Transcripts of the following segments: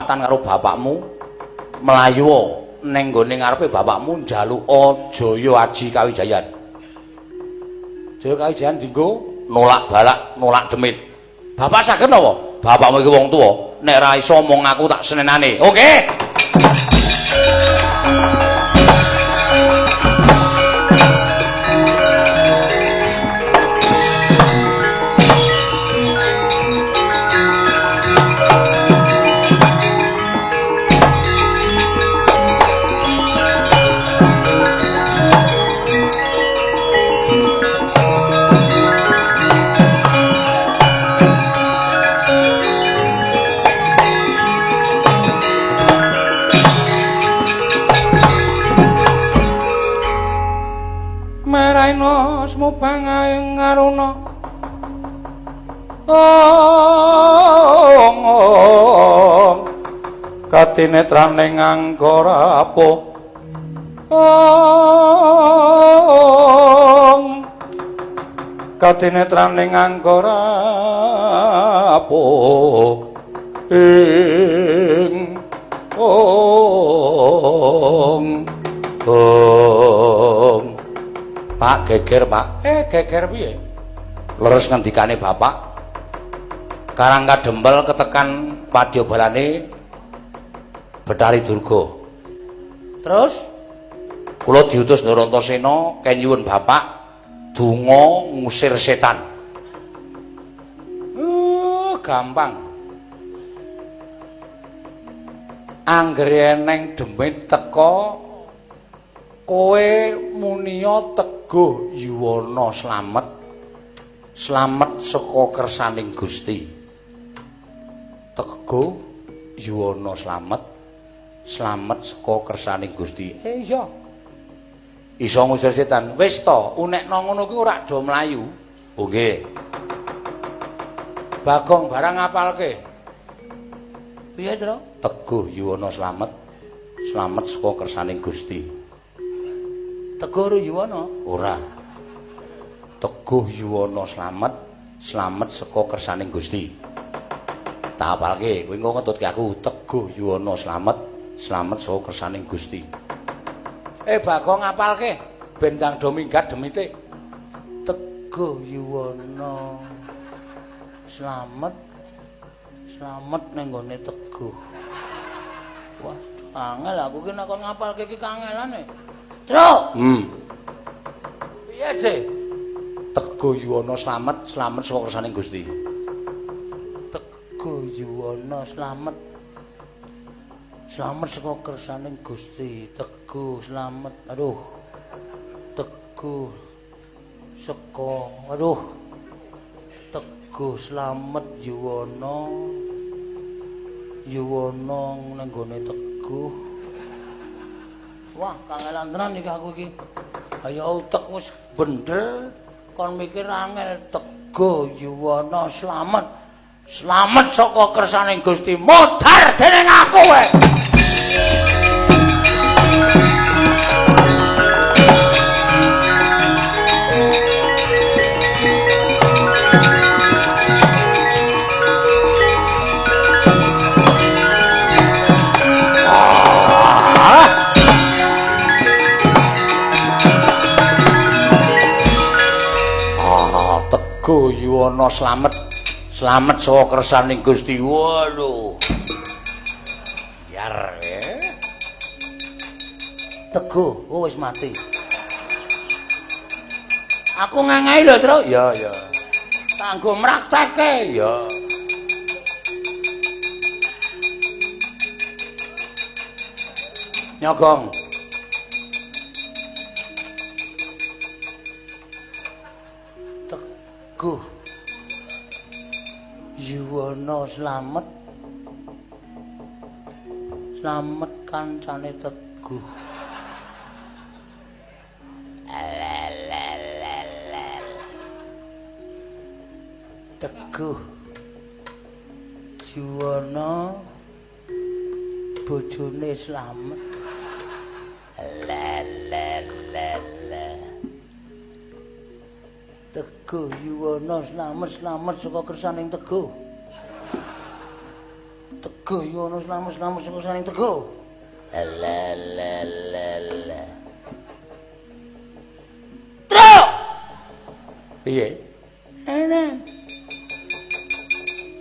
kesempatan karo bapakmu melayu ning gone ngarepe bapakmu njaluka Jaya Aji Kawijayan. Jaya Kawijayan dinggo nolak balak, nolak demit. Bapak saged napa? Bapakmu iki wong tuwa, nek ra iso mung aku tak senenane. Oke. Mupangayeng ngaruna katinetraning Anggara apa katinetraning Anggara apa ing Pak geger, Pak. Geger piye? Leres ngendikane Bapak. Karang kadempel ketekan padyabalane Betari Durga. Terus kula diutus Narantasena kenyuwun Bapak donga ngusir setan. Gampang. Anggere eneng demit teka kowe muniya teguh yuwana slamet saka kersaning Gusti. Teguh yuwana slamet saka kersaning Gusti. Iya. Iso ngusir setan. Wis to, unekno ngono kuwi ora do mlayu. Oh nggih. Bagong barang ngapalke. Piye, Tru? Teguh yuwana slamet saka kersaning Gusti. Teguh yuwana ora. Teguh yuwana slamet saka kersaning Gusti. Tak apalke, kowe engko ngetutke aku teguh yuwana slamet saka kersaning Gusti. Bagong ngapalke ben ndang do minggat demite. Teguh yuwana slamet ning gone teguh. Wah, angel aku ki nek kon ngapalke ki kangelane. Truk. Piye sih? Teguh yuwana slamet saka kersaning Gusti. Teguh yuwana slamet saka kersaning Gusti. Teguh slamet. Aduh. Teguh saka. Aduh. Teguh slamet yuwana ning gone teguh. Wah, kangelan tenan iki aku iki. Ayo utek wis bener kon mikir angel. Teguh yuwana slamet saka kersaning Gusti. Modar dening aku wae. Teguh yuwana slamet saka kersaning Gusti. Waduh. Biar Teguh, wis mati. Aku ngangai lho, Tru. Ya. Kanggo mraktekke, ya. Nyogong. Teguh yuwana slamet kancane Teguh. Teguh yuwana bojone slamet. Teguh yuwana slamet saka kersaning Teguh. Teguh Yono slamet-slamet sing saning Teguh. Lelelelele. Truk. Piye? Enak.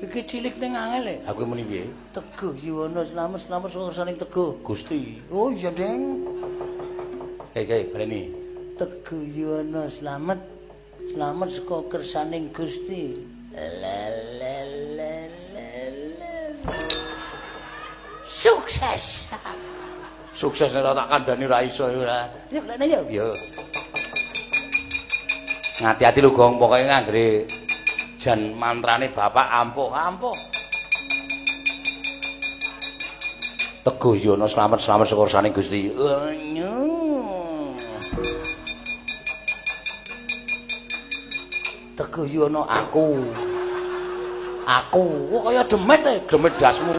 Iki cilik ning angel. Aku muni piye? Teguh Yono slamet-slamet sing saning Teguh. Gusti. Oh iya, Deng. Kae baleni. Teguh Yono slamet saka kersaning Gusti. Sukses. Sukses nek tak kandhani ra iso ora. Ya klene ya. Yo. Ngati-ati lho Gong, pokoke nganggere jan mantrane bapak ampuh. Teguh Yono slamet saka kersaning Gusti. Teguh Yono aku. Kok kaya demit dasmu.